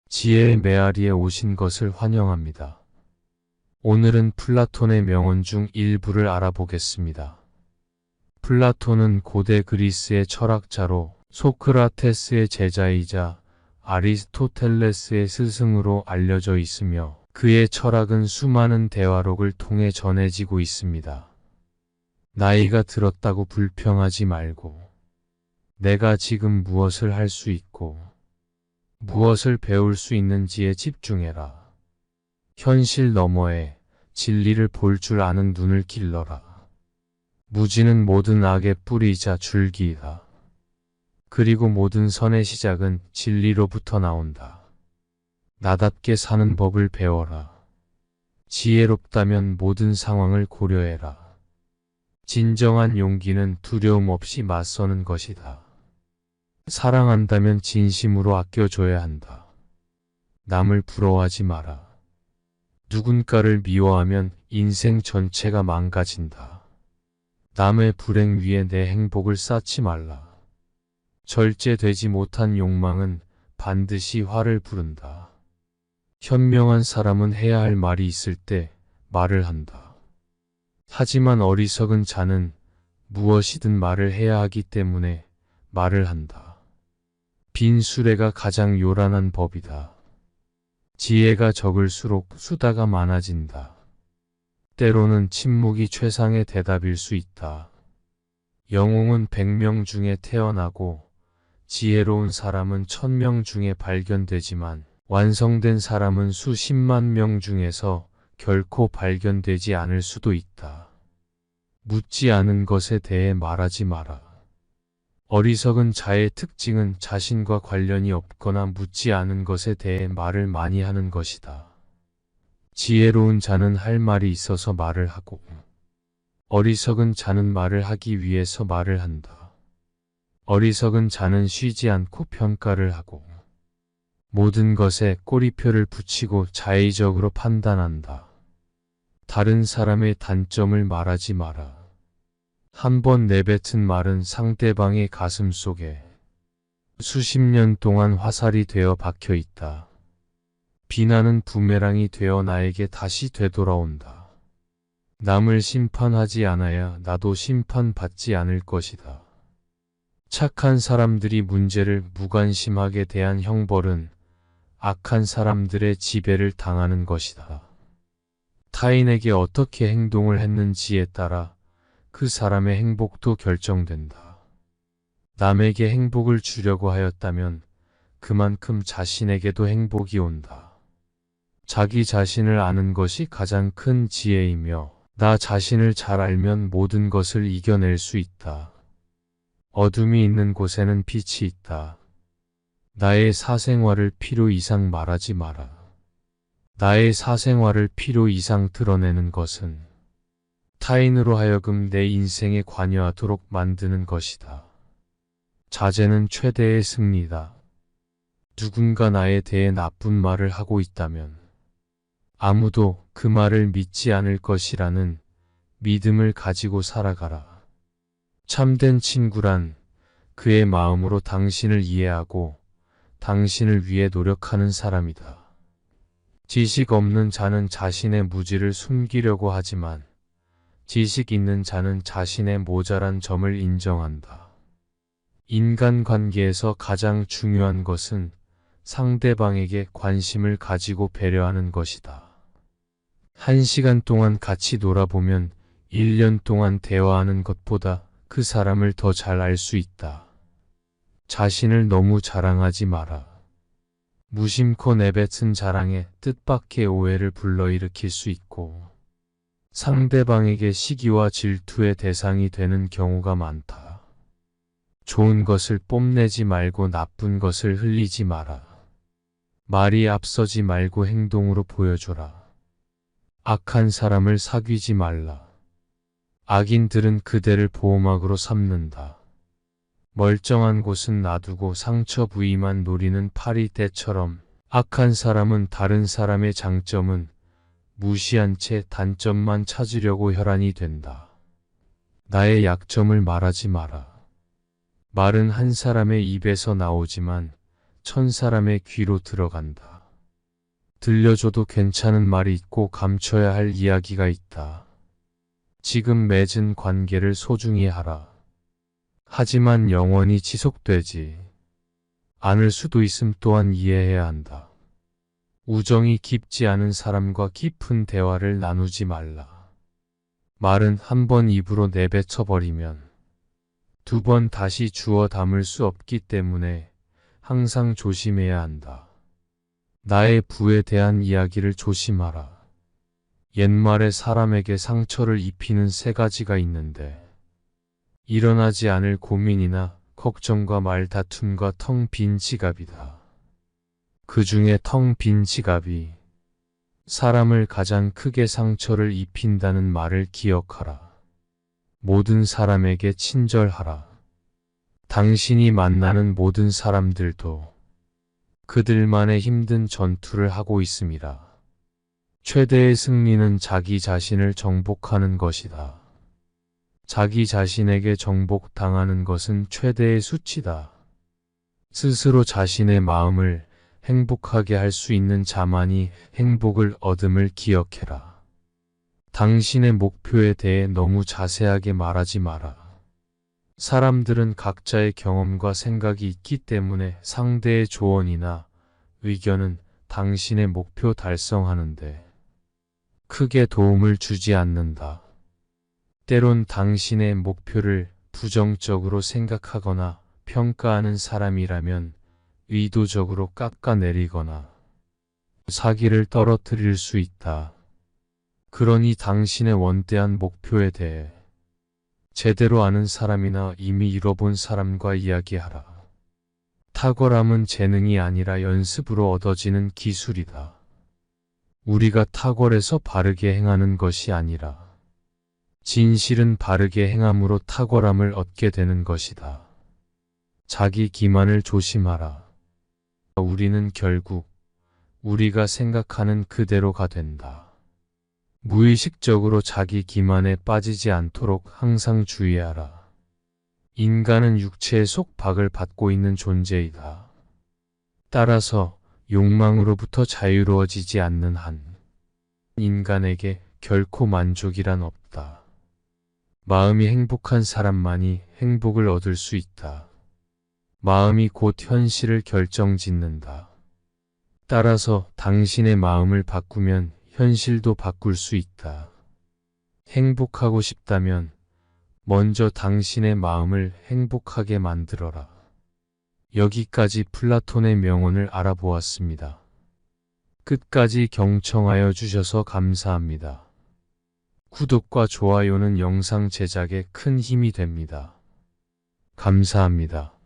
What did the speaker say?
지혜의 메아리에 오신 것을 환영합니다. 오늘은 플라톤의 명언 중 일부를 알아보겠습니다. 플라톤은 고대 그리스의 철학자로 소크라테스의 제자이자 아리스토텔레스의 스승으로 알려져 있으며 그의 철학은 수많은 대화록을 통해 전해지고 있습니다. 나이가 들었다고 불평하지 말고 내가 지금 무엇을 할 수 있고 무엇을 배울 수 있는지에 집중해라. 현실 너머에 진리를 볼 줄 아는 눈을 길러라. 무지는 모든 악의 뿌리이자 줄기이다. 그리고 모든 선의 시작은 진리로부터 나온다. 나답게 사는 법을 배워라. 지혜롭다면 모든 상황을 고려해라. 진정한 용기는 두려움 없이 맞서는 것이다. 사랑한다면 진심으로 아껴줘야 한다. 남을 부러워하지 마라. 누군가를 미워하면 인생 전체가 망가진다. 남의 불행 위에 내 행복을 쌓지 말라. 절제되지 못한 욕망은 반드시 화를 부른다. 현명한 사람은 해야 할 말이 있을 때 말을 한다. 하지만 어리석은 자는 무엇이든 말을 해야 하기 때문에 말을 한다. 빈 수레가 가장 요란한 법이다. 지혜가 적을수록 수다가 많아진다. 때로는 침묵이 최상의 대답일 수 있다. 영웅은 100명 중에 태어나고 지혜로운 사람은 1000명 중에 발견되지만 완성된 사람은 수십만 명 중에서 결코 발견되지 않을 수도 있다. 묻지 않은 것에 대해 말하지 마라. 어리석은 자의 특징은 자신과 관련이 없거나 묻지 않은 것에 대해 말을 많이 하는 것이다. 지혜로운 자는 할 말이 있어서 말을 하고 어리석은 자는 말을 하기 위해서 말을 한다. 어리석은 자는 쉬지 않고 평가를 하고 모든 것에 꼬리표를 붙이고 자의적으로 판단한다. 다른 사람의 단점을 말하지 마라. 한 번 내뱉은 말은 상대방의 가슴 속에 수십 년 동안 화살이 되어 박혀 있다. 비난은 부메랑이 되어 나에게 다시 되돌아온다. 남을 심판하지 않아야 나도 심판받지 않을 것이다. 착한 사람들이 문제를 무관심하게 대한 형벌은 악한 사람들의 지배를 당하는 것이다. 타인에게 어떻게 행동을 했는지에 따라 그 사람의 행복도 결정된다. 남에게 행복을 주려고 하였다면 그만큼 자신에게도 행복이 온다. 자기 자신을 아는 것이 가장 큰 지혜이며 나 자신을 잘 알면 모든 것을 이겨낼 수 있다. 어둠이 있는 곳에는 빛이 있다. 나의 사생활을 필요 이상 말하지 마라. 나의 사생활을 필요 이상 드러내는 것은 타인으로 하여금 내 인생에 관여하도록 만드는 것이다. 자제는 최대의 승리다. 누군가 나에 대해 나쁜 말을 하고 있다면 아무도 그 말을 믿지 않을 것이라는 믿음을 가지고 살아가라. 참된 친구란 그의 마음으로 당신을 이해하고 당신을 위해 노력하는 사람이다. 지식 없는 자는 자신의 무지를 숨기려고 하지만 지식 있는 자는 자신의 모자란 점을 인정한다. 인간관계에서 가장 중요한 것은 상대방에게 관심을 가지고 배려하는 것이다. 1시간 동안 같이 놀아보면 1년 동안 대화하는 것보다 그 사람을 더 잘 알 수 있다. 자신을 너무 자랑하지 마라. 무심코 내뱉은 자랑에 뜻밖의 오해를 불러일으킬 수 있고 상대방에게 시기와 질투의 대상이 되는 경우가 많다. 좋은 것을 뽐내지 말고 나쁜 것을 흘리지 마라. 말이 앞서지 말고 행동으로 보여줘라. 악한 사람을 사귀지 말라. 악인들은 그대를 보호막으로 삼는다. 멀쩡한 곳은 놔두고 상처 부위만 노리는 파리떼처럼 악한 사람은 다른 사람의 장점은 무시한 채 단점만 찾으려고 혈안이 된다. 나의 약점을 말하지 마라. 말은 한 사람의 입에서 나오지만 1000사람의 귀로 들어간다. 들려줘도 괜찮은 말이 있고 감춰야 할 이야기가 있다. 지금 맺은 관계를 소중히 하라. 하지만 영원히 지속되지 않을 수도 있음 또한 이해해야 한다. 우정이 깊지 않은 사람과 깊은 대화를 나누지 말라. 말은 한 번 입으로 내뱉어버리면 두 번 다시 주워 담을 수 없기 때문에 항상 조심해야 한다. 나의 부에 대한 이야기를 조심하라. 옛말에 사람에게 상처를 입히는 세 가지가 있는데 일어나지 않을 고민이나 걱정과 말다툼과 텅 빈 지갑이다. 그 중에 텅 빈 지갑이 사람을 가장 크게 상처를 입힌다는 말을 기억하라. 모든 사람에게 친절하라. 당신이 만나는 모든 사람들도 그들만의 힘든 전투를 하고 있습니다. 최대의 승리는 자기 자신을 정복하는 것이다. 자기 자신에게 정복당하는 것은 최대의 수치다. 스스로 자신의 마음을 행복하게 할 수 있는 자만이 행복을 얻음을 기억해라. 당신의 목표에 대해 너무 자세하게 말하지 마라. 사람들은 각자의 경험과 생각이 있기 때문에 상대의 조언이나 의견은 당신의 목표 달성하는데 크게 도움을 주지 않는다. 때론 당신의 목표를 부정적으로 생각하거나 평가하는 사람이라면 의도적으로 깎아내리거나 사기를 떨어뜨릴 수 있다. 그러니 당신의 원대한 목표에 대해 제대로 아는 사람이나 이미 이뤄본 사람과 이야기하라. 탁월함은 재능이 아니라 연습으로 얻어지는 기술이다. 우리가 탁월해서 바르게 행하는 것이 아니라 진실은 바르게 행함으로 탁월함을 얻게 되는 것이다. 자기 기만을 조심하라. 우리는 결국 우리가 생각하는 그대로가 된다. 무의식적으로 자기 기만에 빠지지 않도록 항상 주의하라. 인간은 육체의 속박을 받고 있는 존재이다. 따라서 욕망으로부터 자유로워지지 않는 한 인간에게 결코 만족이란 없다. 마음이 행복한 사람만이 행복을 얻을 수 있다. 마음이 곧 현실을 결정짓는다. 따라서 당신의 마음을 바꾸면 현실도 바꿀 수 있다. 행복하고 싶다면 먼저 당신의 마음을 행복하게 만들어라. 여기까지 플라톤의 명언을 알아보았습니다. 끝까지 경청하여 주셔서 감사합니다. 구독과 좋아요는 영상 제작에 큰 힘이 됩니다. 감사합니다.